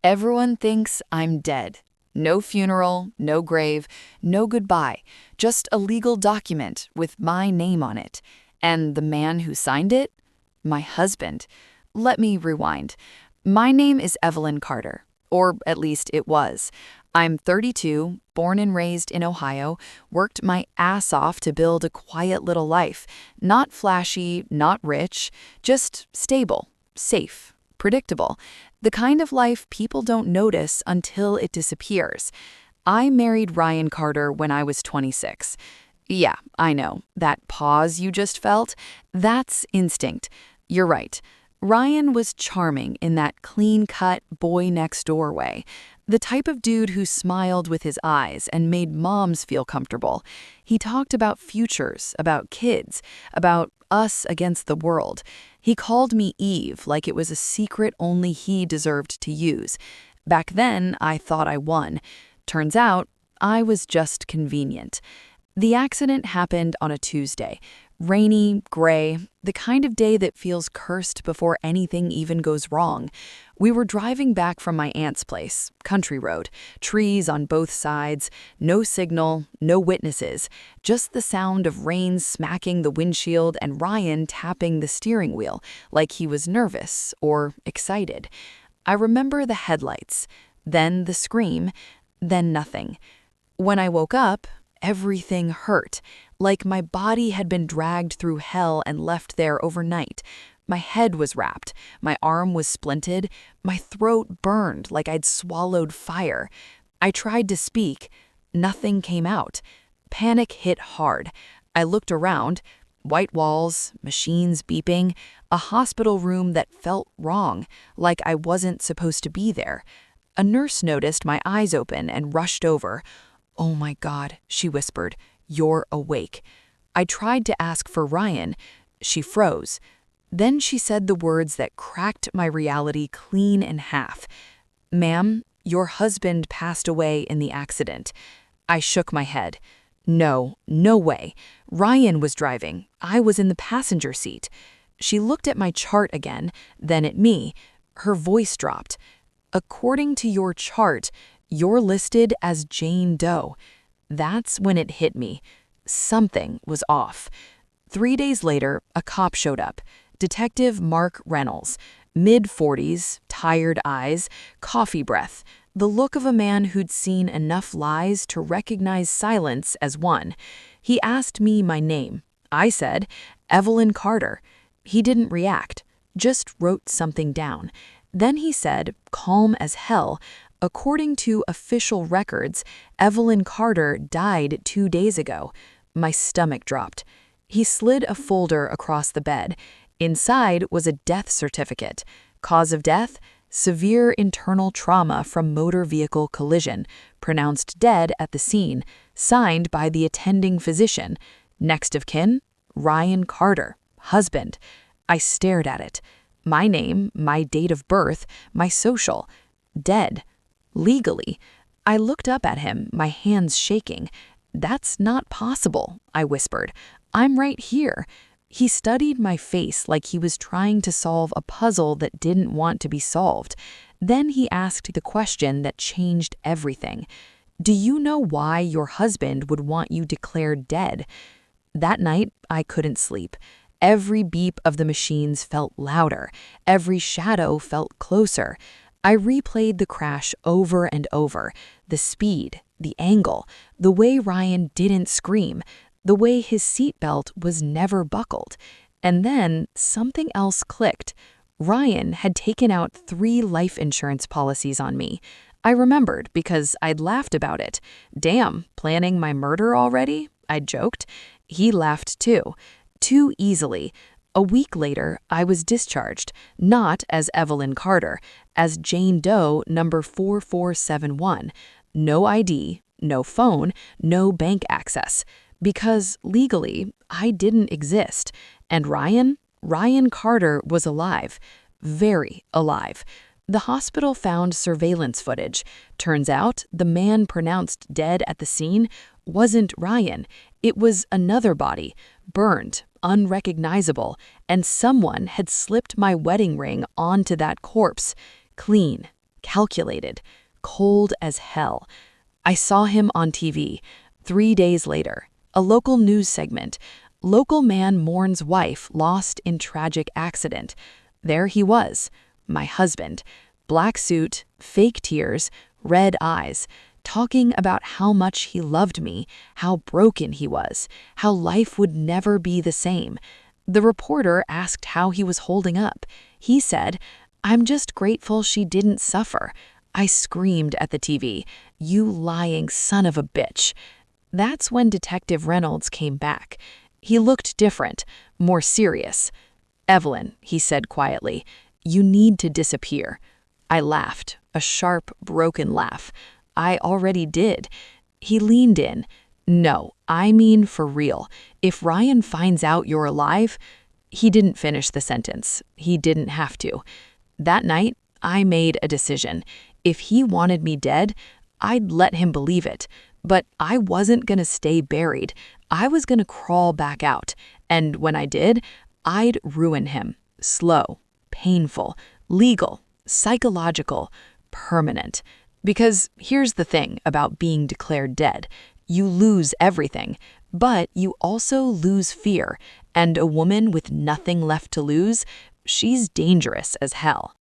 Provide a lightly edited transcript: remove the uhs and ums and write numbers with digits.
Everyone thinks I'm dead. No funeral, no grave, no goodbye, just a legal document with my name on it. And the man who signed it? My husband. Let me rewind. My name is Evelyn Carter, or at least it was. I'm 32, born and raised in Ohio, worked my ass off to build a quiet little life. Not flashy, not rich, just stable, safe, predictable. The kind of life people don't notice until it disappears. I married Ryan Carter when I was 26. Yeah, I know, that pause you just felt, that's instinct. You're right. Ryan was charming in that clean-cut, boy-next-door way. The type of dude who smiled with his eyes and made moms feel comfortable. He talked about futures, about kids, about us against the world. He called me Eve like it was a secret only he deserved to use. Back then, I thought I won. Turns out, I was just convenient. The accident happened on a Tuesday. Rainy, gray, the kind of day that feels cursed before anything even goes wrong. We were driving back from my aunt's place, country road, trees on both sides, no signal, no witnesses, just the sound of rain smacking the windshield and Ryan tapping the steering wheel like he was nervous or excited. I remember the headlights, then the scream, then nothing. When I woke up, everything hurt, like my body had been dragged through hell and left there overnight. My head was wrapped, my arm was splinted, my throat burned like I'd swallowed fire. I tried to speak. Nothing came out. Panic hit hard. I looked around. White walls, machines beeping, a hospital room that felt wrong, like I wasn't supposed to be there. A nurse noticed my eyes open and rushed over. "Oh my God," she whispered, "you're awake." I tried to ask for Ryan. She froze. Then she said the words that cracked my reality clean in half. "Ma'am, your husband passed away in the accident." I shook my head. No, no way. Ryan was driving. I was in the passenger seat. She looked at my chart again, then at me. Her voice dropped. "According to your chart, you're listed as Jane Doe." That's when it hit me. Something was off. 3 days later, a cop showed up. Detective Mark Reynolds. Mid-40s, tired eyes, coffee breath. The look of a man who'd seen enough lies to recognize silence as one. He asked me my name. I said, "Evelyn Carter." He didn't react, just wrote something down. Then he said, calm as hell, "According to official records, Evelyn Carter died 2 days ago." My stomach dropped. He slid a folder across the bed. Inside was a death certificate. Cause of death? Severe internal trauma from motor vehicle collision. Pronounced dead at the scene. Signed by the attending physician. Next of kin? Ryan Carter, husband. I stared at it. My name, my date of birth, my social. Dead. Legally. I looked up at him, my hands shaking. "That's not possible," I whispered. "I'm right here." He studied my face like he was trying to solve a puzzle that didn't want to be solved. Then he asked the question that changed everything. "Do you know why your husband would want you declared dead?" That night, I couldn't sleep. Every beep of the machines felt louder. Every shadow felt closer. I replayed the crash over and over. The speed, the angle, the way Ryan didn't scream, the way his seatbelt was never buckled. And then something else clicked. Ryan had taken out 3 life insurance policies on me. I remembered because I'd laughed about it. "Damn, planning my murder already?" I joked. He laughed too easily. A week later, I was discharged, not as Evelyn Carter, as Jane Doe number 4471. No ID, no phone, no bank access. Because legally, I didn't exist. And Ryan Carter was alive. Very alive. The hospital found surveillance footage. Turns out the man pronounced dead at the scene wasn't Ryan. It was another body, burned, unrecognizable, and someone had slipped my wedding ring onto that corpse. Clean, calculated, cold as hell. I saw him on TV. 3 days later, a local news segment. Local man mourns wife lost in tragic accident. There he was, my husband. Black suit, fake tears, red eyes, talking about how much he loved me, how broken he was, how life would never be the same. The reporter asked how he was holding up. He said, "I'm just grateful she didn't suffer." I screamed at the TV, "You lying son of a bitch." That's when Detective Reynolds came back. He looked different, more serious. "Evelyn," he said quietly, "you need to disappear." I laughed, a sharp, broken laugh. I already did. He leaned in. "No, I mean for real. If Ryan finds out you're alive—" He didn't finish the sentence. He didn't have to. That night, I made a decision. If he wanted me dead, I'd let him believe it. But I wasn't going to stay buried. I was going to crawl back out. And when I did, I'd ruin him. Slow, painful, legal, psychological, permanent. Because here's the thing about being declared dead. You lose everything, but you also lose fear. And a woman with nothing left to lose, she's dangerous as hell.